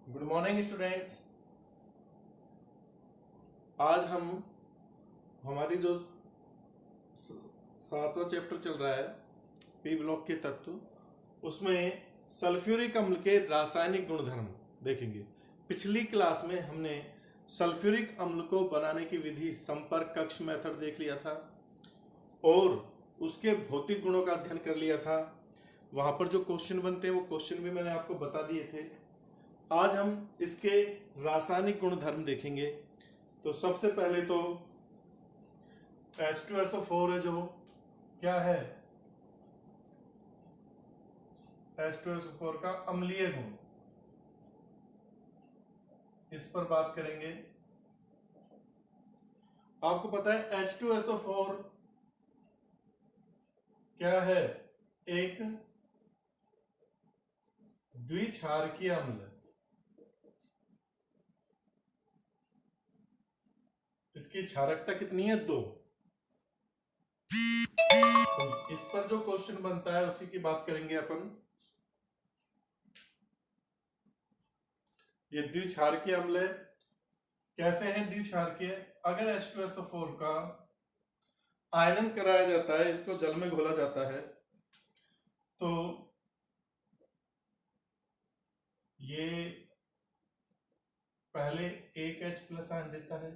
Good morning students. आज हम हमारी जो सातवां चैप्टर चल रहा है पी ब्लॉक के तत्व, उसमें सल्फ्यूरिक अम्ल के रासायनिक गुणधर्म देखेंगे। पिछली क्लास में हमने सल्फ्यूरिक अम्ल को बनाने की विधि संपर्क कक्ष मेथड देख लिया था और उसके भौतिक गुणों का अध्ययन कर लिया था। वहां पर जो क्वेश्चन बनते हैं वो क्वेश्चन भी मैंने आपको बता दिए थे। आज हम इसके रासायनिक गुणधर्म देखेंगे। तो सबसे पहले तो H2SO4 है, जो क्या है H2SO4 का अम्लीय गुण, इस पर बात करेंगे। आपको पता है H2SO4 क्या है? एक द्विक्षारकीय अम्ल। इसकी क्षारकता कितनी है? 2। तो इस पर जो क्वेश्चन बनता है उसी की बात करेंगे अपन। ये द्विक्षारकीय अम्ल है। कैसे है द्विक्षारकीय? अगर H2SO4 का आयनन कराया जाता है, इसको जल में घोला जाता है, तो ये पहले एक H प्लस आयन देता है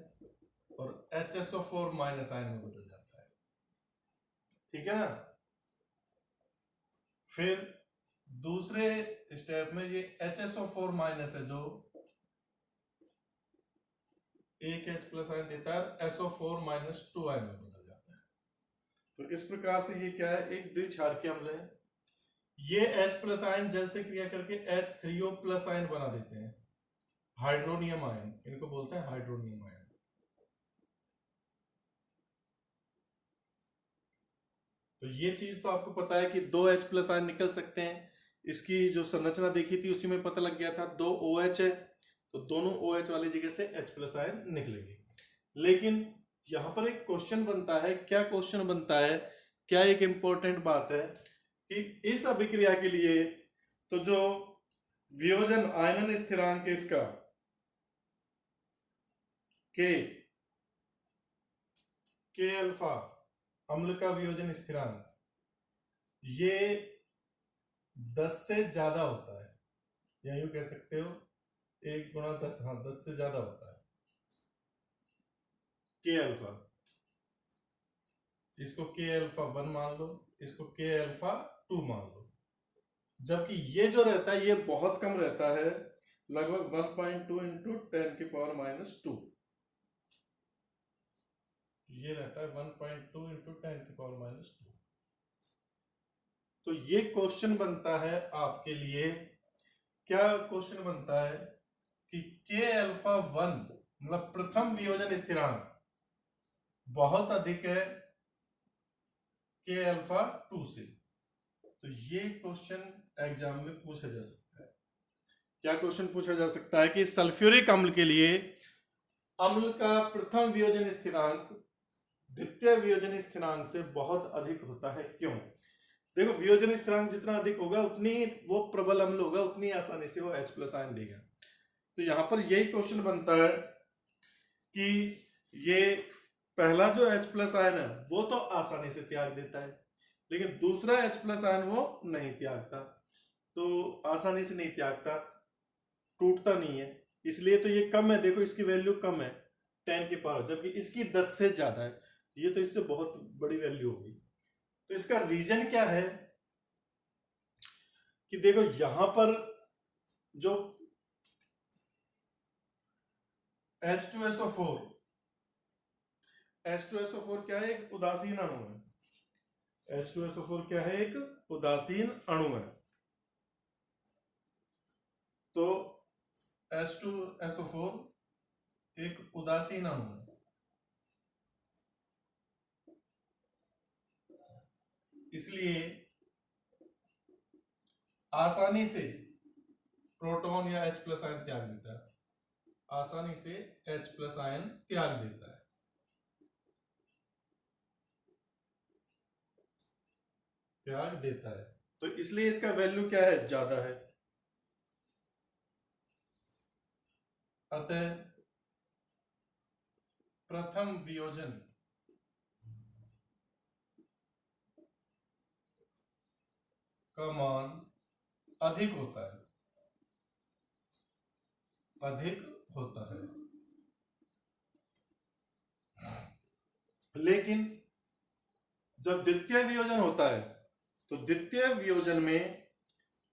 और HSO4 माइनस आयन में बदल जाता है। ठीक है ना? फिर दूसरे स्टेप में ये HSO4 माइनस है, जो एक H प्लस आयन देता है, SO4 माइनस 2 आयन में बदल जाता है। तो इस प्रकार से ये क्या है? एक द्विक्षारकीय अम्ल है। ये H प्लस आयन जल से क्रिया करके H3O प्लस आयन बना देते हैं, हाइड्रोनियम आयन, इनको बोलते हैं हाइड्रोनियम आयन। तो ये चीज तो आपको पता है कि 2 H प्लस आयन निकल सकते हैं। इसकी जो संरचना देखी थी उसी में पता लग गया था। 2 OH है तो दोनों OH वाली जगह से H प्लस आयन निकलेंगे। लेकिन यहां पर एक क्वेश्चन बनता है। क्या क्वेश्चन बनता है? क्या एक इंपॉर्टेंट बात है कि इस अभिक्रिया के लिए तो जो वियोजन आयनन स्थिरांक है इसका के अल्फा, अम्ल का वियोजन स्थिरांक, ये 10 से ज्यादा होता है, या यूं कह सकते हो 1 गुणा 10, हाँ 10 से ज्यादा होता है के अल्फा। इसको के अल्फा 1 मान लो, इसको के अल्फा 2 मान लो। जबकि ये जो रहता है ये बहुत कम रहता है, लगभग 1.2 इंटू 10⁻²। ये रहता है 1.2 इंटू 10⁻²। तो ये क्वेश्चन बनता है आपके लिए। क्या क्वेश्चन बनता है कि के अल्फा 1 मतलब प्रथम वियोजन स्थिरांक बहुत अधिक है के अल्फा 2 से। तो ये क्वेश्चन एग्जाम में पूछा जा सकता है। क्या क्वेश्चन पूछा जा सकता है कि सल्फ्यूरिक अम्ल के लिए अम्ल का प्रथम वियोजन स्थिरांक द्वितीय वियोजन स्थिरांक से बहुत अधिक होता है, क्यों? देखो, वियोजन स्थिरांक जितना अधिक होगा उतनी वो प्रबल अम्ल होगा, उतनी आसानी से वो H प्लस आयन देगा। तो यहां पर यही क्वेश्चन बनता है कि ये पहला जो H प्लस आयन है वो तो आसानी से त्याग देता है, लेकिन दूसरा H प्लस आयन वो नहीं त्यागता। तो आसानी से नहीं त्यागता, टूटता नहीं है, इसलिए तो ये कम है। देखो, इसकी वैल्यू कम है 10 की पावर, जबकि इसकी 10 से ज्यादा है। ये तो इससे बहुत बड़ी वैल्यू होगी। तो इसका रीजन क्या है कि देखो यहां पर जो H2SO4 H2SO4 क्या है? एक उदासीन अणु है। H2SO4 क्या है? एक उदासीन अणु है। तो H2SO4 एक उदासीन अणु है, इसलिए आसानी से प्रोटॉन या H प्लस आयन त्याग देता है, आसानी से H प्लस आयन त्याग देता है। त्याग देता है, तो इसलिए इसका वैल्यू क्या है? ज्यादा है। अतः प्रथम वियोजन का मान अधिक होता है, अधिक होता है। लेकिन जब द्वितीय वियोजन होता है तो द्वितीय वियोजन में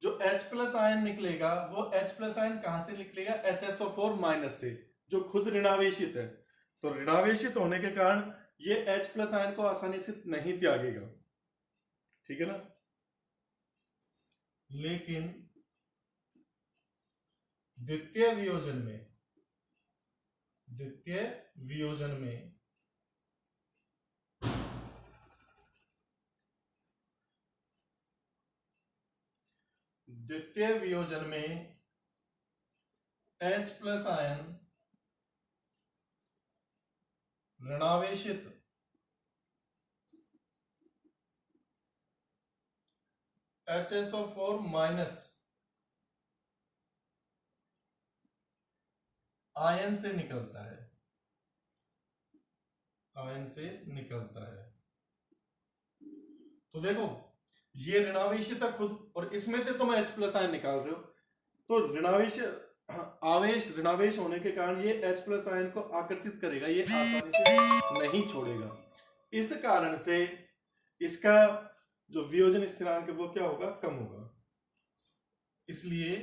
जो H प्लस आयन निकलेगा वो H प्लस आयन कहां से निकलेगा? HSO4 माइनस से, जो खुद ऋणावेशित है। तो ऋणावेशित होने के कारण ये H प्लस आयन को आसानी से नहीं त्यागेगा, ठीक है ना। लेकिन द्वितीय वियोजन में द्वितीय वियोजन में H प्लस आयन ऋणावेशित HSO4 माइनस आयन से निकलता है, तो देखो ये ऋणावेशित है खुद, और इसमें से तुम H प्लस आयन निकाल रहे हो, तो ऋणावेश होने के कारण ये H प्लस आयन को आकर्षित करेगा, ये आसानी से नहीं छोड़ेगा। इस कारण से इसका जो वियोजन स्थिरांक है वो क्या होगा? कम होगा। इसलिए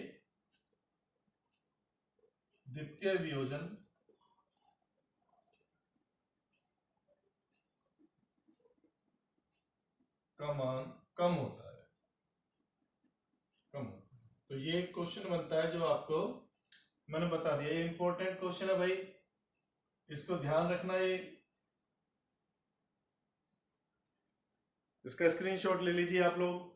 द्वितीय वियोजन का मान कम होता है, तो ये एक क्वेश्चन बनता है जो आपको मैंने बता दिया। ये इंपॉर्टेंट क्वेश्चन है भाई, इसको ध्यान रखना। ये इसका स्क्रीनशॉट ले लीजिए आप लोग।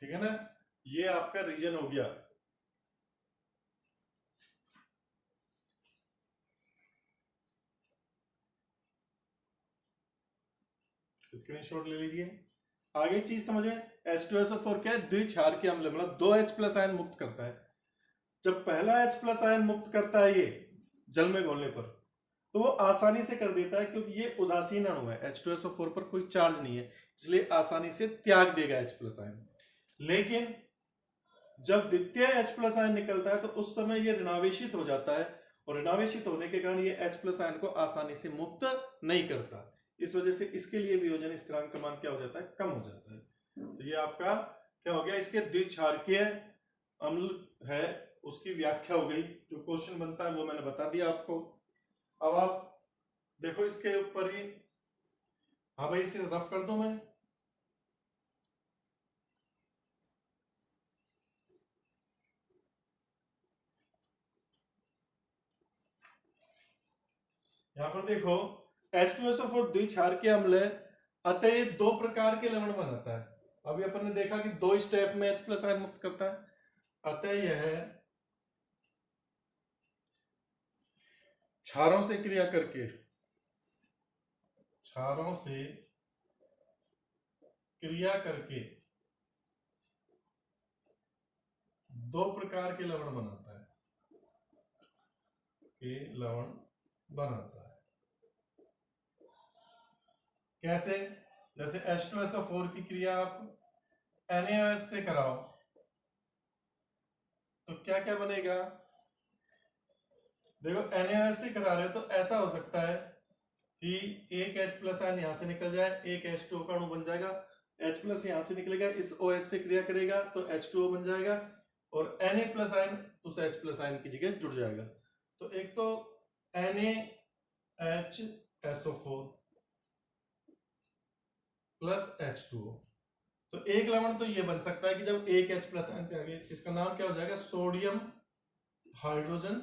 ठीक है ना, ये आपका रीजन हो गया। स्क्रीनशॉट ले लीजिए। आगे चीज समझे, H2SO4 क्या है? द्विक्षारकीय अम्ल, मतलब 2 H प्लस आयन मुक्त करता है। जब पहला H प्लस आयन मुक्त करता है ये जल में घोलने पर, तो वो आसानी से कर देता है, क्योंकि ये उदासीन अणु है, H2SO4 पर कोई चार्ज नहीं है, इसलिए आसानी से त्याग देगा H प्लस आयन। लेकिन जब द्वितीय H प्लस आयन निकलता है तो उस समय ये ऋणावेशित हो जाता है, और ऋणावेशित होने के कारण ये H प्लस आयन को आसानी से मुक्त नहीं करता। इस वजह से इसके लिए वियोजन स्थिरांक का मान क्या हो जाता है? कम हो जाता है। तो ये आपका क्या हो गया? इसके द्विक्षारकीय अम्ल है उसकी व्याख्या हो गई। जो क्वेश्चन बनता है वो मैंने बता दिया आपको। अब आप देखो इसके ऊपर ही, हाँ भाई इसे रफ कर दो। मैं यहां पर देखो, H2SO4 द्विक्षारकीय अम्ल है, अतः ये 2 प्रकार के लवण बनाता है। अभी अपन ने देखा कि 2 स्टेप में H प्लस आयन मुक्त करता है, अतः यह क्षारों से क्रिया करके 2 प्रकार के लवण बनाता है, कैसे? जैसे H2SO4 की क्रिया आप NaOH से कराओ तो क्या क्या बनेगा? देखो NaOH से करा रहे हो तो ऐसा हो सकता है कि एक H प्लस आयन यहां से निकल जाए, एक H2O का अणु बन जाएगा, H प्लस यहां से निकलेगा, इस OH से क्रिया करेगा तो H2O बन जाएगा, और Na प्लस आयन उस H प्लस आयन की जगह जुड़ जाएगा। तो एक तो NaHSO4 प्लस H2O, तो एक लवण तो ये बन सकता है कि जब एक H प्लस आयन पे आ गए, इसका नाम क्या हो जाएगा? सोडियम हाइड्रोजन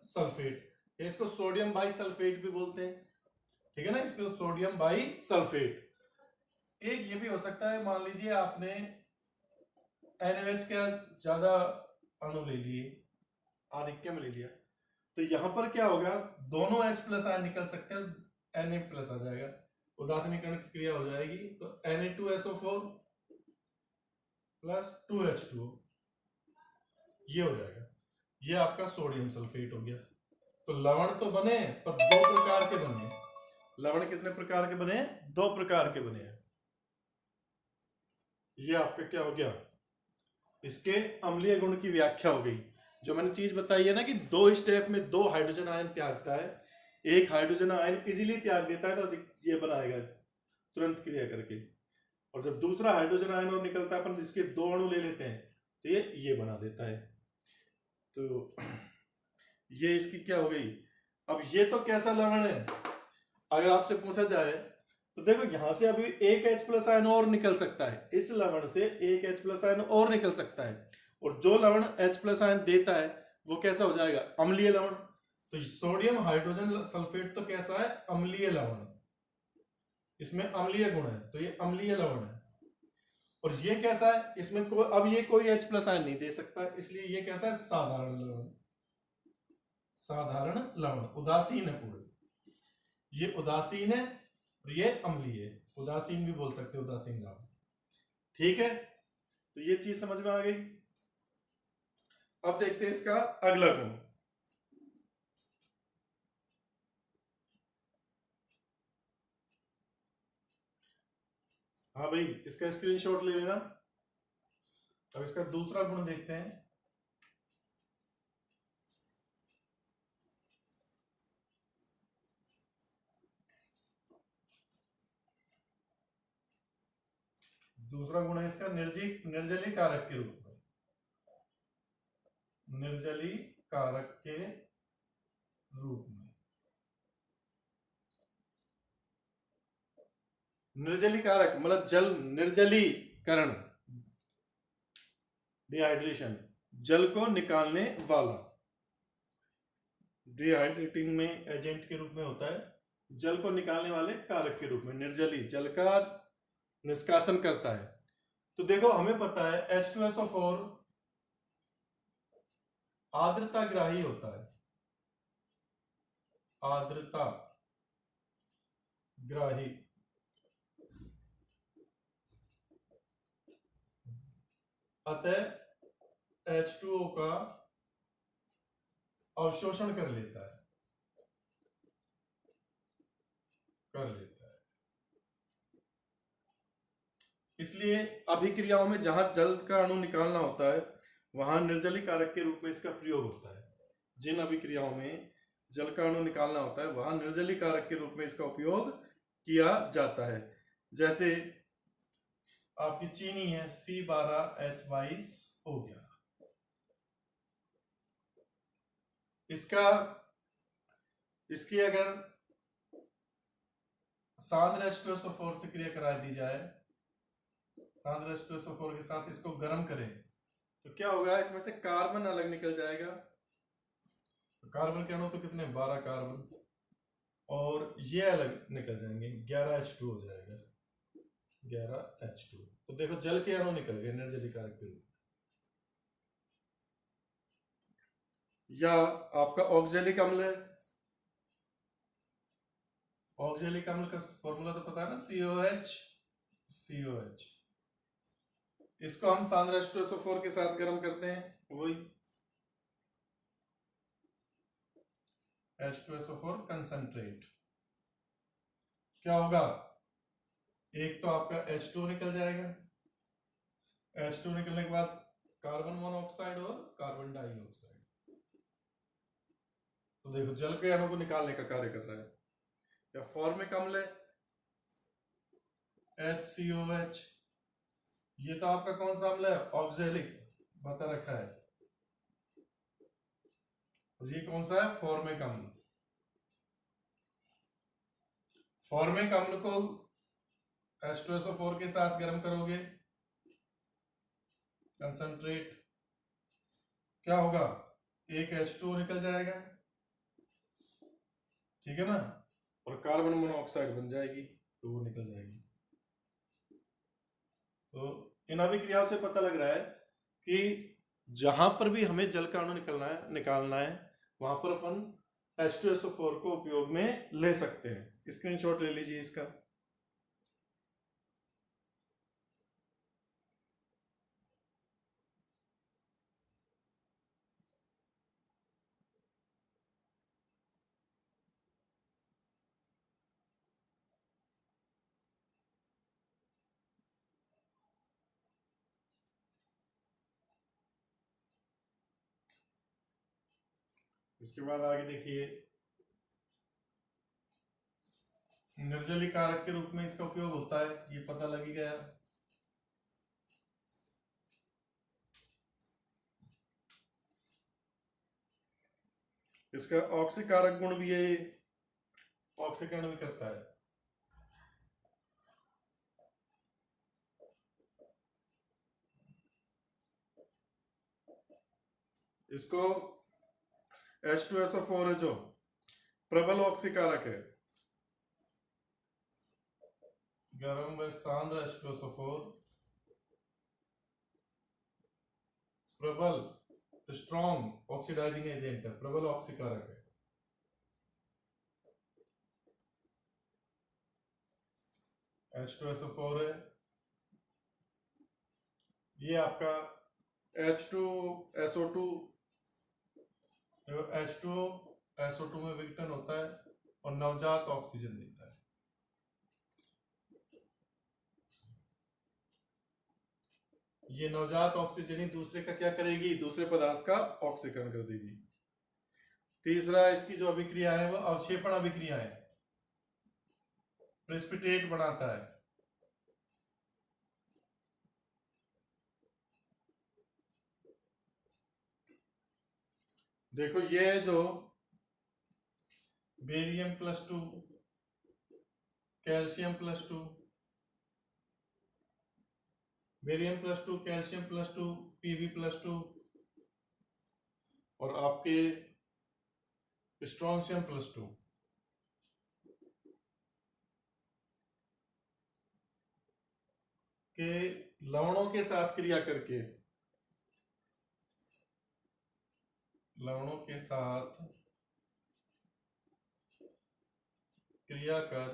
सल्फेट, या इसको सोडियम बाई सल्फेट भी बोलते हैं, ठीक है ना, इसको सोडियम बाई सल्फेट। एक ये भी हो सकता है, मान लीजिए आपने NaOH का ज्यादा अणु ले लिए, आधिक्य में ले लिया, तो यहां पर क्या होगा, दोनों H प्लस आयन निकल सकते हैं, Na प्लस आ जाएगा, उदासीनीकरण की क्रिया हो जाएगी, तो Na2SO4 प्लस 2H2O ये हो जाएगा, ये आपका सोडियम सल्फेट हो गया। तो लवण तो बने पर दो प्रकार के बने। लवण कितने प्रकार के बने? दो प्रकार के बने हैं। ये आपका क्या हो गया, इसके अम्लीय गुण की व्याख्या हो गई। जो मैंने चीज बताई है ना कि दो स्टेप में दो हाइड्रोजन आयन त्यागता है, एक हाइड्रोजन आयन इजीली त्याग देता है तो ये बनाएगा तुरंत क्रिया करके, और जब दूसरा हाइड्रोजन आयन और निकलता है अपन इसके दो अणु ले लेते हैं तो ये बना देता है। तो ये इसकी क्या हो गई। अब ये तो कैसा लवण है, अगर आपसे पूछा जाए तो देखो यहां से अभी एक H प्लस आयन और निकल सकता है, इस लवण से एक H प्लस आयन और निकल सकता है, और जो लवण H प्लस आयन देता है वो कैसा हो जाएगा, अम्लीय लवण। तो सोडियम हाइड्रोजन सल्फेट तो कैसा है, अम्लीय लवण, इसमें अम्लीय गुण है तो ये अम्लीय लवण है। और ये कैसा है, इसमें अब ये कोई H प्लस आयन नहीं दे सकता, इसलिए ये कैसा है, साधारण लवण। साधारण लवण उदासीन है पूरे, ये उदासीन है और ये अम्लीय है, उदासीन भी बोल सकते हो, उदासीन लवण। ठीक है, तो ये चीज समझ में आ गई। अब देखते हैं इसका अगला गुण। हाँ भाई, इसका स्क्रीनशॉट ले लेना। अब इसका दूसरा गुण देखते हैं। दूसरा गुण है इसका निर्जली कारक के रूप में, निर्जली कारक के रूप में। निर्जली कारक मतलब जल निर्जलीकरण, डिहाइड्रेशन, जल को निकालने वाला, डिहाइड्रेटिंग में एजेंट के रूप में होता है, जल को निकालने वाले कारक के रूप में निर्जली, जल का निष्कासन करता है। तो देखो हमें पता है H2SO4 आर्द्रता ग्राही होता है, आर्द्रता ग्राही, अतः H2O का अवशोषण कर लेता है, इसलिए अभिक्रियाओं में जहां जल का अणु निकालना होता है वहां निर्जली कारक के रूप में इसका प्रयोग होता है। जिन अभिक्रियाओं में जल का अणु निकालना होता है वहां निर्जली कारक के रूप में इसका उपयोग किया जाता है। जैसे आपकी चीनी है C12H22 हो गया, इसकी अगर सांद्र H2SO4 से क्रिया करा दी जाए, सांद्र H2SO4 के साथ इसको गर्म करें तो क्या होगा, इसमें से कार्बन अलग निकल जाएगा। तो कार्बन के अणु तो कितने, 12 कार्बन, और ये अलग निकल जाएंगे, 11H2 हो जाएगा, 11H2। तो देखो जल के अणु निकल गए निर्जली कारक के रूप। या आपका ऑक्जेलिक अम्ल है, ऑक्जेलिक अम्ल का फॉर्मूला तो पता है ना, COH। इसको हम सांद्र H2SO4 के साथ गर्म करते हैं, वही H2SO4 कंसंट्रेट। क्या होगा, एक तो आपका H2 निकल जाएगा, H2 निकलने के बाद कार्बन मोनोऑक्साइड और कार्बन डाइऑक्साइड, तो देखो जल के अणु को निकालने का कार्य कर रहा है। या फॉर्मिक अम्ल HCOH, ये तो आपका कौन सा अम्ल है, ऑक्जेलिक, बता रखा है, और ये कौन सा है, फॉर्मिक अम्ल। फॉर्मिक अम्ल को H2SO4 के साथ गर्म करोगे, कंसंट्रेट, क्या होगा, एक H2O निकल जाएगा, ठीक है ना, और कार्बन मोनोऑक्साइड बन जाएगी, तो वो निकल जाएगी। तो इन अभिक्रियाओं से पता लग रहा है कि जहां पर भी हमें जल का अणु निकालना है वहां पर अपन H2SO4 को उपयोग में ले सकते हैं। स्क्रीनशॉट ले लीजिए इसका। इसके बाद आगे देखिए, निर्जली कारक के रूप में इसका उपयोग होता है, ये पता लग ही गया। इसका ऑक्सीकारक गुण भी है, ऑक्सीकरण भी करता है। इसको H2SO4 है जो प्रबल ऑक्सीकारक है, गर्म व सांद्र H2SO4 प्रबल स्ट्रॉन्ग ऑक्सीडाइजिंग एजेंट है, प्रबल ऑक्सीकारक है। H2SO4 है, ये आपका H2SO2 H2SO2 में विघटन होता है और नवजात ऑक्सीजन देता है। ये नवजात ऑक्सीजन ही दूसरे का क्या करेगी, दूसरे पदार्थ का ऑक्सीकरण कर देगी। तीसरा इसकी जो अभिक्रिया है वो अवक्षेपण अभिक्रिया है, प्रेसिपिटेट बनाता है। देखो ये जो barium +2 calcium +2 barium +2 calcium +2 Pb +2 और आपके स्ट्रोंशियम +2 के लवणों के साथ क्रिया करके, लवणों के साथ क्रिया कर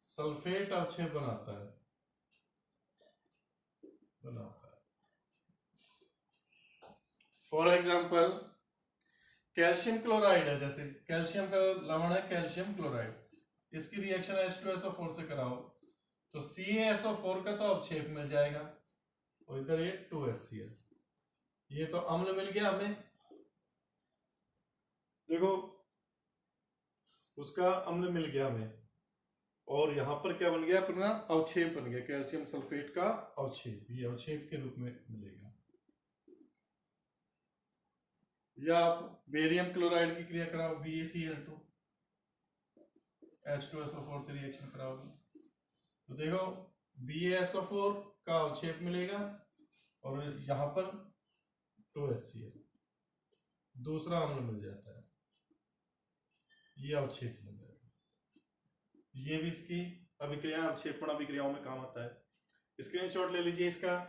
सल्फेट अवक्षेप बनाता है। फॉर एग्जाम्पल कैल्शियम क्लोराइड है, जैसे कैल्शियम का लवण है कैल्शियम क्लोराइड, इसकी रिएक्शन H2SO4 से कराओ तो CaSO4 का तो अवक्षेप मिल जाएगा और इधर ये 2HCl, ये तो अम्ल मिल गया हमें। देखो उसका अम्ल मिल गया हमें और यहां पर क्या बन गया, अपना अवक्षेप बन गया, कैल्शियम सल्फेट का अवक्षेप, ये अवक्षेप के रूप में मिलेगा। या आप बेरियम क्लोराइड की क्रिया कराओ BaCl2 H2SO4 से रिएक्शन कराओगे तो देखो BaSO4 का अवक्षेप मिलेगा और यहां पर 2HCl, दूसरा अम्ल मिल जाता है, ये अवक्षेप मिल जाएगा। ये भी इसकी अभिक्रिया अवक्षेपण अभिक्रियाओं में काम आता है। स्क्रीनशॉट ले लीजिए इसका।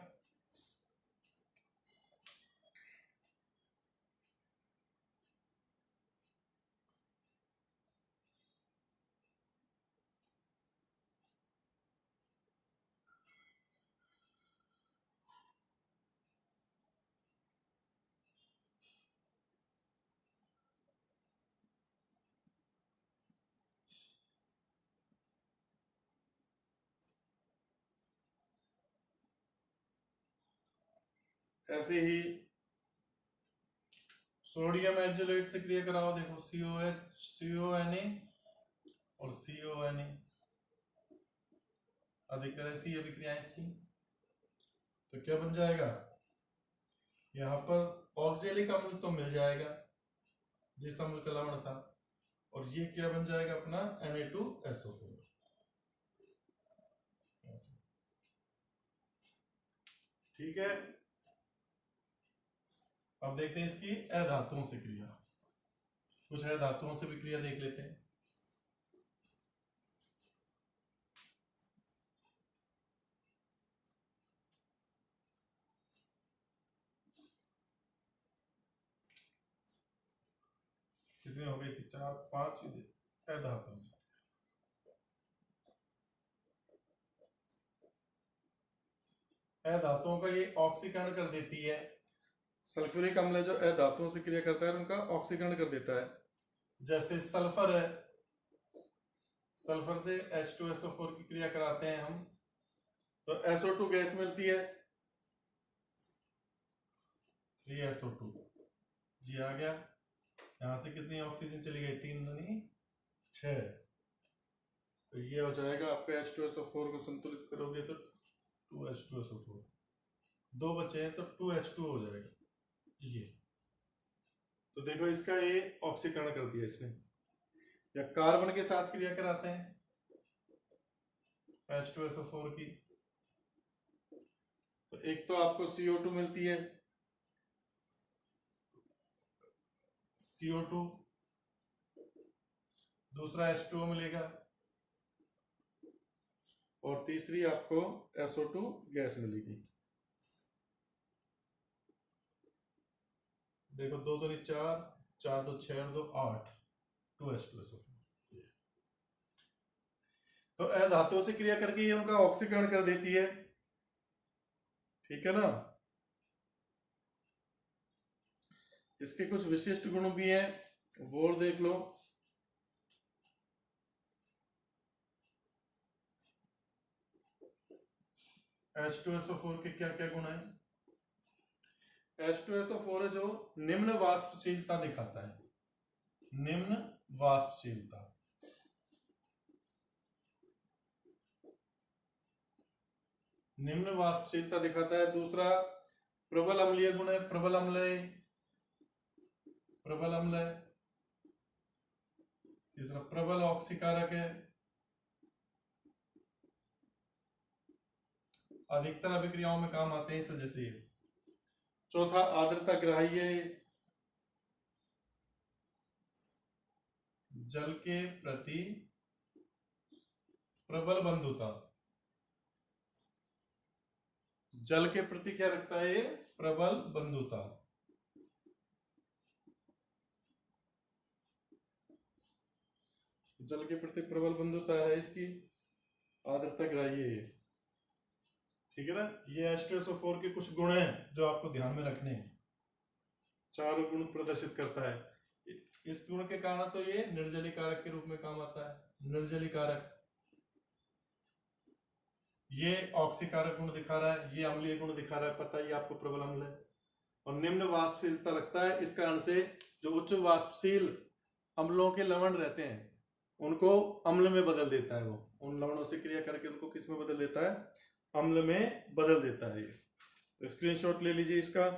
ऐसे ही सोडियम एल्जिलेट से क्रिया कराओ, देखो COH CONA और CONA, अधिकतर ऐसी अभिक्रियाएं इसकी, तो क्या बन जाएगा, यहाँ पर ऑक्जेलिक अम्ल तो मिल जाएगा जिस अम्ल का लवण था, और ये क्या बन जाएगा अपना Na2SO4। ठीक है, अब देखते हैं इसकी अधातुओं से क्रिया, कुछ अधातुओं से भी क्रिया देख लेते हैं। कितनी हो गई थी, 4 5 अधातुओं से। अधातुओं का ये ऑक्सीकरण कर देती है। सल्फ्यूरिक अम्ल जो अधातुओं से क्रिया करता है उनका ऑक्सीकरण कर देता है। जैसे सल्फर है, सल्फर से H2SO4 की क्रिया कराते हैं हम, तो SO2 गैस मिलती है, 3SO2 जी आ गया। यहां से कितनी ऑक्सीजन चली गई, 3 दूनी 6। तो ये हो जाएगा आपका H2SO4 को संतुलित करोगे तो 2H2SO4, 2 बचे हैं तो 2H2 हो जाएगा ये। तो देखो इसका ये ऑक्सीकरण कर दिया इसने। या कार्बन के साथ क्रिया कराते हैं H2SO4 की, तो एक तो आपको CO2 मिलती है, CO2, दूसरा H2O मिलेगा, और तीसरी आपको SO2 गैस मिलेगी। देखो 2 दूनी 4, 4 2 6 और 2 8, 2H2SO4। तो अधातुओं से क्रिया करके ये उनका ऑक्सीकरण कर देती है, ठीक है ना। इसके कुछ विशिष्ट गुण भी हैं, वो और देख लो। H2SO4 के क्या क्या गुण हैं? H2SO4 है जो निम्न वाष्पशीलता दिखाता है, निम्न वाष्पशीलता। निम्न वाष्पशीलता दिखाता है। दूसरा प्रबल अम्लीय गुण है, प्रबल अम्ल, प्रबल अम्ल। तीसरा प्रबल ऑक्सीकारक है, अधिकतर अभिक्रियाओं में काम आते हैं इस वजह से। चौथा आर्द्रता ग्राह्य, जल के प्रति प्रबल बंधुता। जल के प्रति क्या रखता है ये, प्रबल बंधुता। जल के प्रति प्रबल बंधुता है इसकी, आर्द्रता ग्राह्य है, ठीक है ना। ये H2SO4 के कुछ गुण हैं जो आपको ध्यान में रखने हैं। 4 गुण प्रदर्शित करता है। इस गुण के कारण तो ये निर्जलीकारक के रूप में काम आता है, निर्जलीकारक। ये ऑक्सीकारक गुण दिखा रहा है, ये अम्लीय गुण दिखा रहा है, पता ही आपको प्रबल अम्ल है। और निम्न वाष्पशीलता रखता है, इस कारण से जो उच्च वाष्पशील अम्लों के लवण रहते हैं उनको अम्ल में बदल देता है। वो उन लवणों से क्रिया करके उनको किस में बदल देता है, अम्ल में बदल देता है। तो स्क्रीनशॉट ले लीजिए इसका।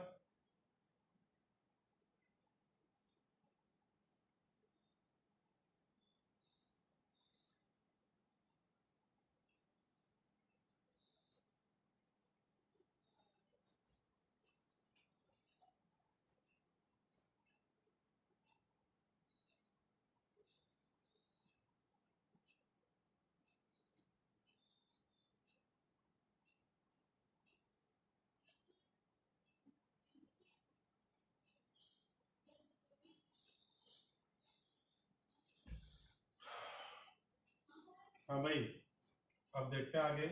हाँ भाई, अब देखते हैं आगे।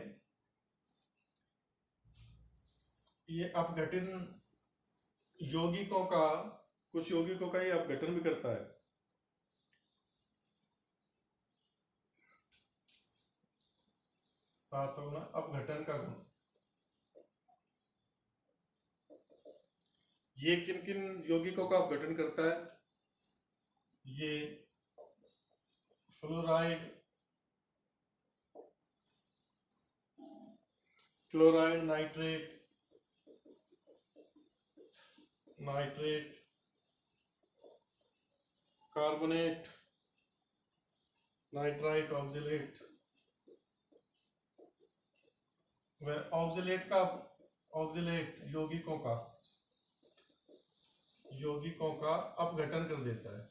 ये अपघटन यौगिकों का, कुछ यौगिकों का ये अपघटन भी करता है। सात होगा अपघटन का गुण। ये किन किन यौगिकों का अपघटन करता है? ये fluoride, chloride, nitrate, nitrate, carbonate, nitrite, oxalate. वह ऑक्जेलेट का, ऑक्जेलेट यौगिकों का, यौगिकों का अपघटन कर देता है,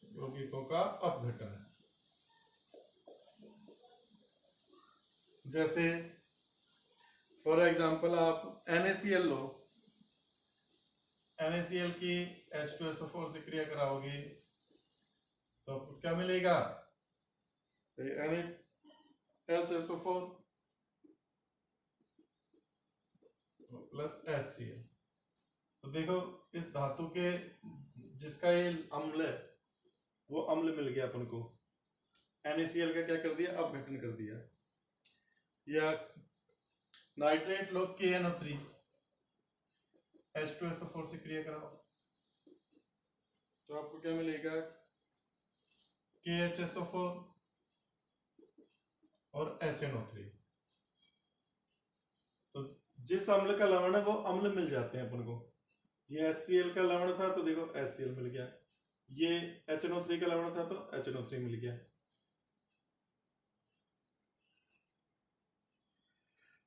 यौगिकों का अपघटन। जैसे फॉर एग्जांपल आप NaCl लो, NaCl की H2SO4 से क्रिया कराओगे तो आपको क्या मिलेगा, NaHSO4 प्लस HCl। तो देखो इस धातु के जिसका ये अम्ल है वो अम्ल मिल गया अपन को, NaCl का क्या कर दिया, अपघटन कर दिया। या नाइट्रेट लो KNO3 H2SO4 से क्रिया कराओ तो आपको क्या मिलेगा, KHSO4 और HNO3। तो जिस अम्ल का लवण है वो अम्ल मिल जाते हैं अपन को। ये HCl का लवण था तो देखो HCl मिल गया, ये HNO3 का लवण था तो HNO3 मिल गया।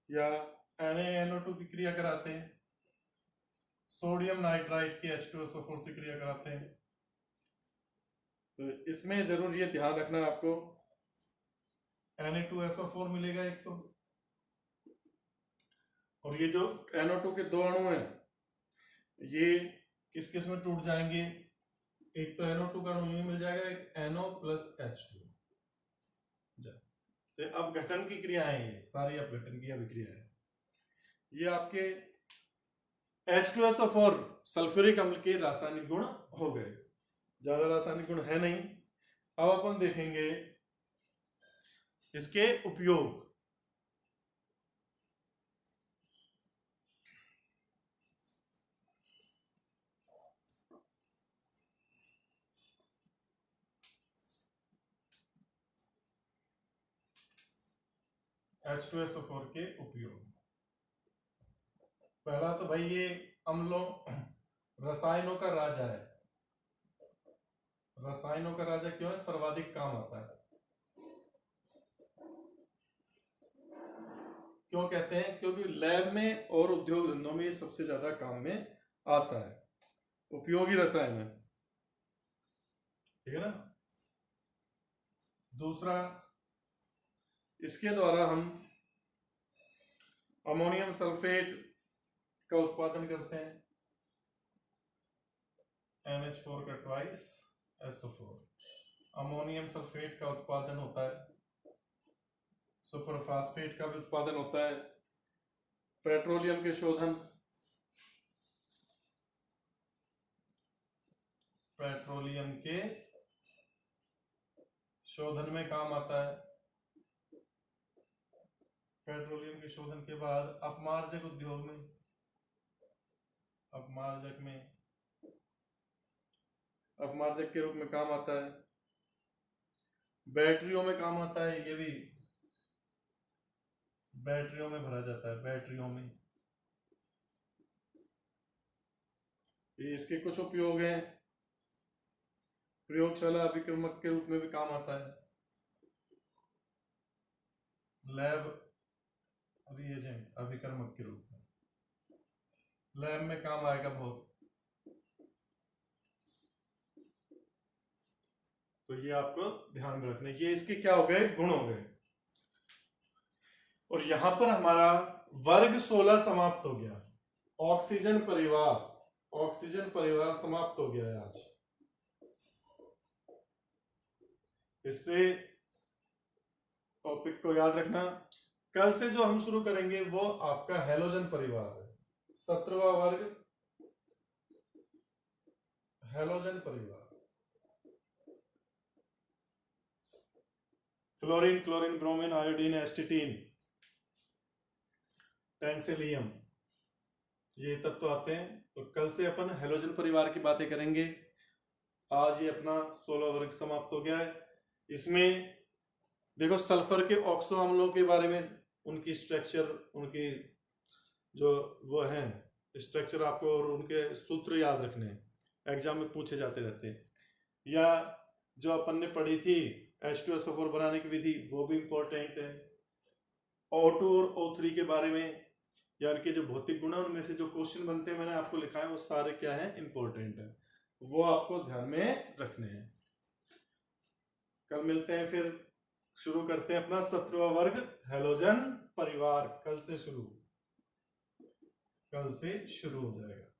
या NaNO2 की क्रिया कराते हैं, सोडियम नाइट्राइट की H2SO4 से क्रिया कराते हैं। तो इसमें जरूर ये ध्यान रखना आपको, Na2SO4 मिलेगा एक तो, और ये जो NO2 के दो अणु हैं ये किस किस में टूट जाएंगे, एक तो NO2 का अणु मिल जाएगा, एक NO प्लस H2। तो अपघटन की क्रियाएं, ये सारी अपघटन की अभिक्रियाएं, ये आपके H2SO4 सल्फ्यूरिक अम्ल के रासायनिक गुण हो गए। ज्यादा रासायनिक गुण है नहीं। अब अपन देखेंगे इसके उपयोग। H2SO4 के उपयोग, पहला तो भाई ये अम्लों रसायनों का राजा है। रसायनों का राजा क्यों है, सर्वाधिक काम आता है। क्यों कहते हैं, क्योंकि लैब में और उद्योग धंधों में ये सबसे ज्यादा काम में आता है, उपयोगी रसायन है, ठीक है ना। दूसरा, इसके द्वारा हम अमोनियम सल्फेट का उत्पादन करते हैं, NH4 का ट्वाइस SO4। अमोनियम सल्फेट का उत्पादन होता है, सुपरफास्फेट का भी उत्पादन होता है, पेट्रोलियम के शोधन, पेट्रोलियम के शोधन में काम आता है। पेट्रोलियम के शोधन के बाद अपमार्जक उद्योग में, अपमार्जक के रूप में काम आता है। बैटरियों में काम आता है, ये भी बैटरियों में भरा जाता है, बैटरियों में। ये इसके कुछ उपयोग हैं। प्रयोगशाला अभिक्रमक के रूप में भी काम आता है, लैब रिएजेंट अभिक्रमक के रूप में, लैब में काम आएगा बहुत। तो ये आपको ध्यान में रखना, ये इसके क्या हो गए, गुण हो गए। और यहां पर हमारा वर्ग 16 समाप्त हो गया। ऑक्सीजन परिवार समाप्त हो गया है आज। इससे टॉपिक को याद रखना। कल से जो हम शुरू करेंगे वो आपका हैलोजन परिवार है, 17वां वर्ग हैलोजन परिवार। फ्लोरीन, क्लोरीन, ब्रोमीन, आयोडीन, एस्टिटीन, टेंसिलियम, ये तत्व आते हैं। तो कल से अपन हैलोजन परिवार की बातें करेंगे। आज ये अपना 16 वर्ग समाप्त हो गया है। इसमें देखो सल्फर के ऑक्सो अम्लों के बारे में, उनकी स्ट्रक्चर, उनकी जो वो है स्ट्रक्चर आपको, और उनके सूत्र याद रखने हैं, एग्जाम में पूछे जाते रहते हैं। या जो अपन ने पढ़ी थी H2SO4 बनाने की विधि, वो भी इंपॉर्टेंट है। O2 और O3 के बारे में, या उनके जो भौतिक गुण है उनमें से जो क्वेश्चन बनते हैं मैंने आपको लिखा है वो सारे क्या है, इंपॉर्टेंट है, वो आपको ध्यान में रखने हैं। कल मिलते हैं, फिर शुरू करते हैं अपना 17वां वर्ग हैलोजन परिवार। कल से शुरू हो जाएगा।